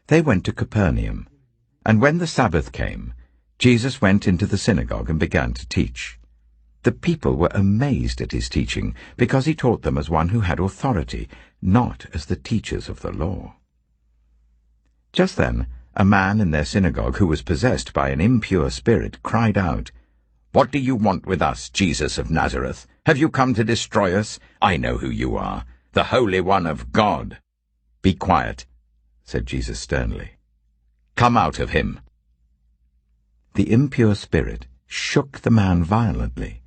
They went to Capernaum, and when the Sabbath came, Jesus went into the synagogue and began to teach. The people were amazed at his teaching, because he taught them as one who had authority, not as the teachers of the law. Just then, a man in their synagogue who was possessed by an impure spirit cried out, "What do you want with us, Jesus of Nazareth? Have you come to destroy us? I know who you are, the Holy One of God." "Be quiet," said Jesus sternly. "Come out of him." The impure spirit shook the man violently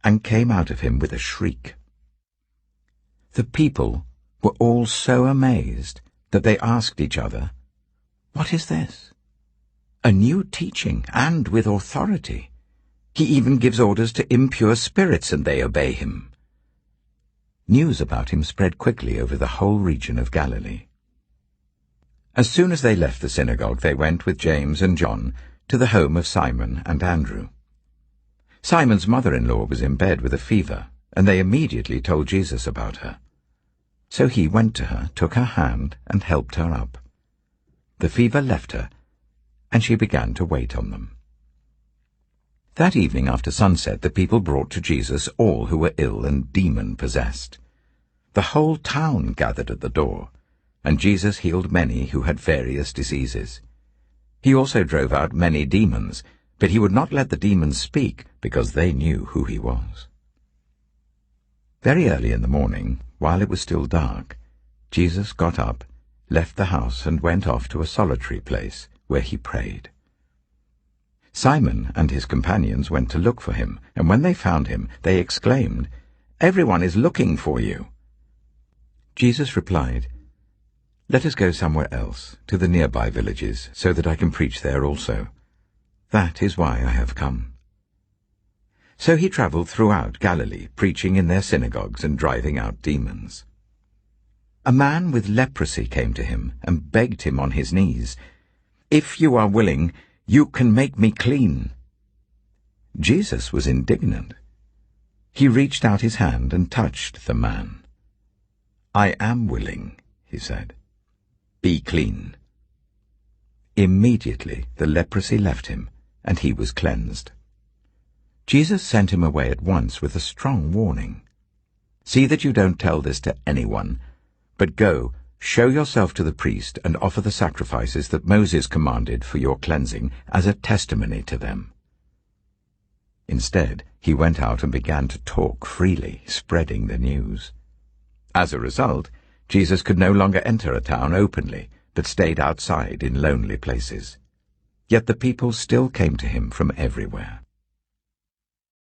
and came out of him with a shriek. The people were all so amazed that they asked each other, "What is this? A new teaching, and with authority. He even gives orders to impure spirits, and they obey him." News about him spread quickly over the whole region of Galilee. As soon as they left the synagogue, they went with James and John to the home of Simon and Andrew. Simon's mother-in-law was in bed with a fever, and they immediately told Jesus about her. So he went to her, took her hand, and helped her up. The fever left her, and she began to wait on them. That evening after sunset, the people brought to Jesus all who were ill and demon-possessed. The whole town gathered at the door, and Jesus healed many who had various diseases. He also drove out many demons, but he would not let the demons speak, because they knew who he was. Very early in the morning, while it was still dark, Jesus got up, left the house, and went off to a solitary place, where he prayed. Simon and his companions went to look for him, and when they found him, they exclaimed, "Everyone is looking for you." Jesus replied, "Let us go somewhere else, to the nearby villages, so that I can preach there also. That is why I have come." So he traveled throughout Galilee, preaching in their synagogues and driving out demons. A man with leprosy came to him and begged him on his knees, "If you are willing, you can make me clean." Jesus was indignant. He reached out his hand and touched the man. "I am willing," he said. "Be clean." Immediately the leprosy left him, and he was cleansed. Jesus sent him away at once with a strong warning. "See that you don't tell this to anyone, but go, show yourself to the priest, and offer the sacrifices that Moses commanded for your cleansing as a testimony to them." Instead, he went out and began to talk freely, spreading the news. As a result, Jesus could no longer enter a town openly, but stayed outside in lonely places. Yet the people still came to him from everywhere.